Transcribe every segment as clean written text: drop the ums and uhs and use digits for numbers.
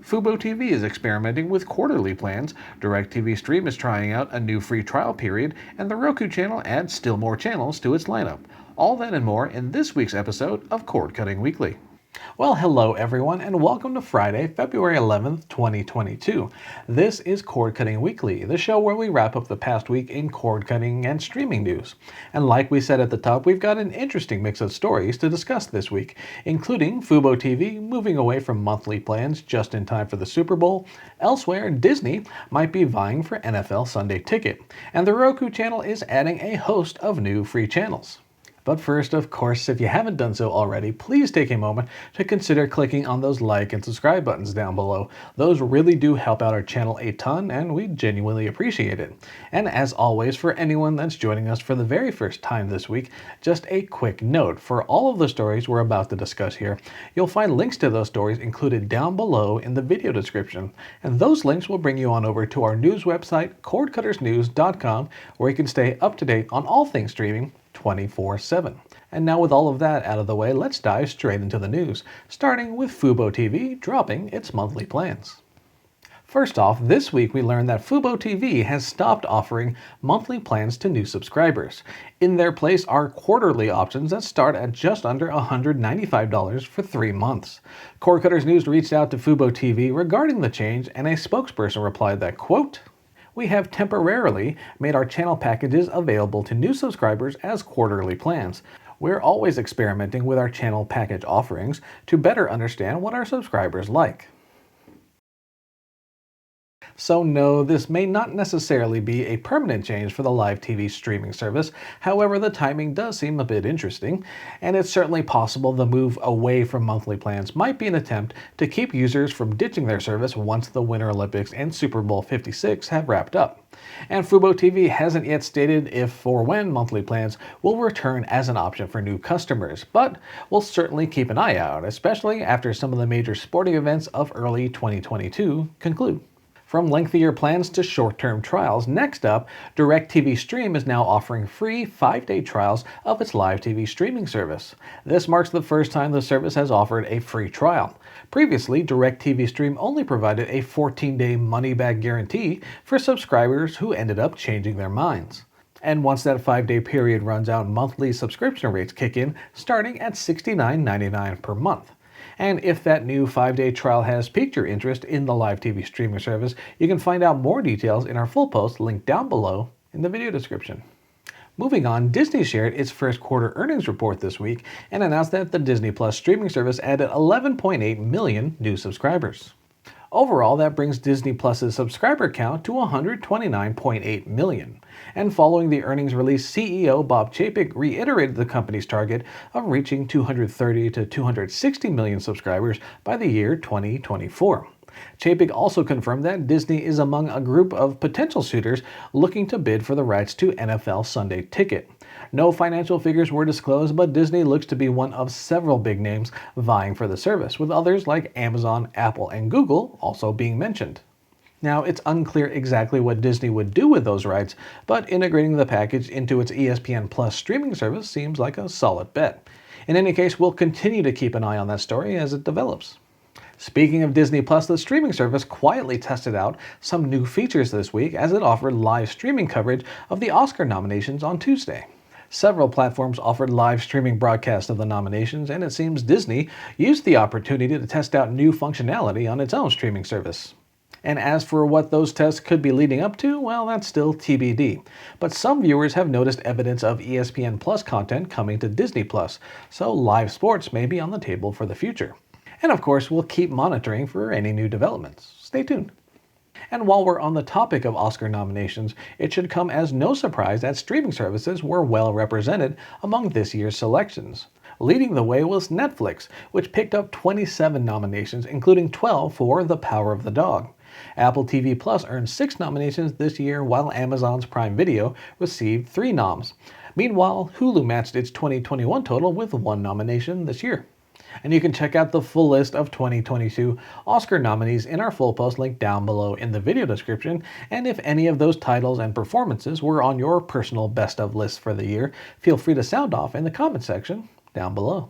fuboTV is experimenting with quarterly plans, DIRECTV Stream is trying out a new free trial period, and the Roku Channel adds still more channels to its lineup. All that and more in this week's episode of Cord Cutting Weekly. Well, hello everyone, and welcome to Friday, February 11th, 2022. This is Cord Cutting Weekly, the show where we wrap up the past week in cord cutting and streaming news. And like we said at the top, we've got an interesting mix of stories to discuss this week, including fuboTV moving away from monthly plans just in time for the Super Bowl. Elsewhere, Disney might be vying for NFL Sunday Ticket, and the Roku Channel is adding a host of new free channels. But first, of course, if you haven't done so already, please take a moment to consider clicking on those like and subscribe buttons down below. Those really do help out our channel a ton, and we genuinely appreciate it. And as always, for anyone that's joining us for the very first time this week, just a quick note. For all of the stories we're about to discuss here, you'll find links to those stories included down below in the video description. And those links will bring you on over to our news website, cordcuttersnews.com, where you can stay up to date on all things streaming 24/7. And now with all of that out of the way, let's dive straight into the news, starting with fuboTV dropping its monthly plans. First off, this week we learned that fuboTV has stopped offering monthly plans to new subscribers. In their place are quarterly options that start at just under $195 for 3 months. Cord Cutters News reached out to fuboTV regarding the change, and a spokesperson replied that, quote, "We have temporarily made our channel packages available to new subscribers as quarterly plans. We're always experimenting with our channel package offerings to better understand what our subscribers like." So no, this may not necessarily be a permanent change for the live TV streaming service. However, the timing does seem a bit interesting, and it's certainly possible the move away from monthly plans might be an attempt to keep users from ditching their service once the Winter Olympics and Super Bowl 56 have wrapped up. And fuboTV hasn't yet stated if or when monthly plans will return as an option for new customers, but we'll certainly keep an eye out, especially after some of the major sporting events of early 2022 conclude. From lengthier plans to short-term trials, next up, DIRECTV Stream is now offering free 5-day trials of its live TV streaming service. This marks the first time the service has offered a free trial. Previously, DIRECTV Stream only provided a 14-day money-back guarantee for subscribers who ended up changing their minds. And once that 5-day period runs out, monthly subscription rates kick in, starting at $69.99 per month. And if that new 5-day trial has piqued your interest in the live TV streaming service, you can find out more details in our full post linked down below in the video description. Moving on, Disney shared its first quarter earnings report this week and announced that the Disney Plus streaming service added 11.8 million new subscribers. Overall, that brings Disney Plus's subscriber count to 129.8 million. And following the earnings release, CEO Bob Chapek reiterated the company's target of reaching 230 to 260 million subscribers by the year 2024. Chapek also confirmed that Disney is among a group of potential suitors looking to bid for the rights to NFL Sunday Ticket. No financial figures were disclosed, but Disney looks to be one of several big names vying for the service, with others like Amazon, Apple, and Google also being mentioned. Now, it's unclear exactly what Disney would do with those rights, but integrating the package into its ESPN Plus streaming service seems like a solid bet. In any case, we'll continue to keep an eye on that story as it develops. Speaking of Disney Plus, the streaming service quietly tested out some new features this week as it offered live streaming coverage of the Oscar nominations on Tuesday. Several platforms offered live streaming broadcasts of the nominations, and it seems Disney used the opportunity to test out new functionality on its own streaming service. And as for what those tests could be leading up to, well, that's still TBD. But some viewers have noticed evidence of ESPN Plus content coming to Disney Plus, so live sports may be on the table for the future. And of course, we'll keep monitoring for any new developments. Stay tuned. And while we're on the topic of Oscar nominations, it should come as no surprise that streaming services were well represented among this year's selections. Leading the way was Netflix, which picked up 27 nominations, including 12 for The Power of the Dog. Apple TV Plus earned 6 nominations this year, while Amazon's Prime Video received 3 noms. Meanwhile, Hulu matched its 2021 total with 1 nomination this year. And you can check out the full list of 2022 Oscar nominees in our full post linked down below in the video description. And if any of those titles and performances were on your personal best of list for the year, feel free to sound off in the comment section down below.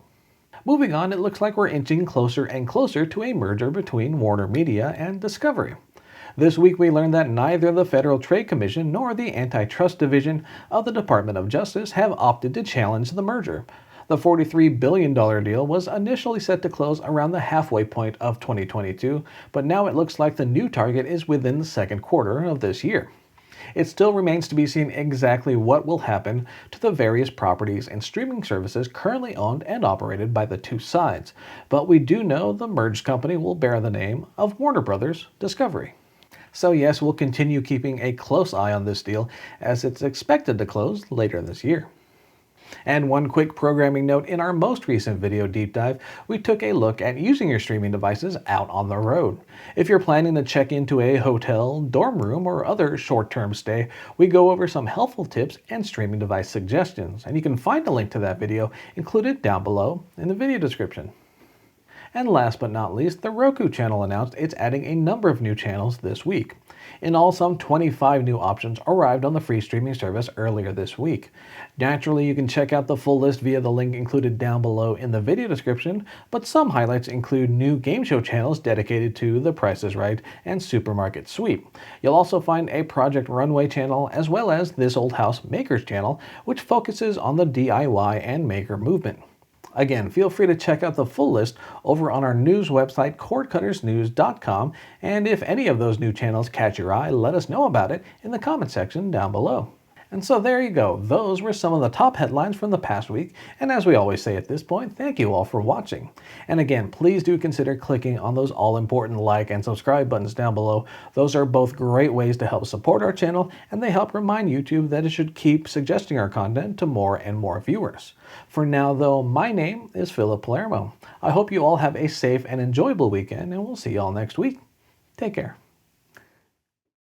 Moving on, it looks like we're inching closer and closer to a merger between WarnerMedia and Discovery. This week we learned that neither the Federal Trade Commission nor the Antitrust Division of the Department of Justice have opted to challenge the merger. The $43 billion deal was initially set to close around the halfway point of 2022, but now it looks like the new target is within the second quarter of this year. It still remains to be seen exactly what will happen to the various properties and streaming services currently owned and operated by the two sides, but we do know the merged company will bear the name of Warner Brothers Discovery. So yes, we'll continue keeping a close eye on this deal as it's expected to close later this year. And one quick programming note, in our most recent video deep dive, we took a look at using your streaming devices out on the road. If you're planning to check into a hotel, dorm room, or other short-term stay, we go over some helpful tips and streaming device suggestions, and you can find a link to that video included down below in the video description. And last but not least, the Roku Channel announced it's adding a number of new channels this week. In all, some 25 new options arrived on the free streaming service earlier this week. Naturally, you can check out the full list via the link included down below in the video description, but some highlights include new game show channels dedicated to The Price is Right and Supermarket Sweep. You'll also find a Project Runway channel as well as This Old House Makers channel, which focuses on the DIY and maker movement. Again, feel free to check out the full list over on our news website, cordcuttersnews.com, and if any of those new channels catch your eye, let us know about it in the comment section down below. And so there you go, those were some of the top headlines from the past week, and as we always say at this point, thank you all for watching. And again, please do consider clicking on those all-important like and subscribe buttons down below. Those are both great ways to help support our channel, and they help remind YouTube that it should keep suggesting our content to more and more viewers. For now though, my name is Philip Palermo. I hope you all have a safe and enjoyable weekend, and we'll see you all next week. Take care.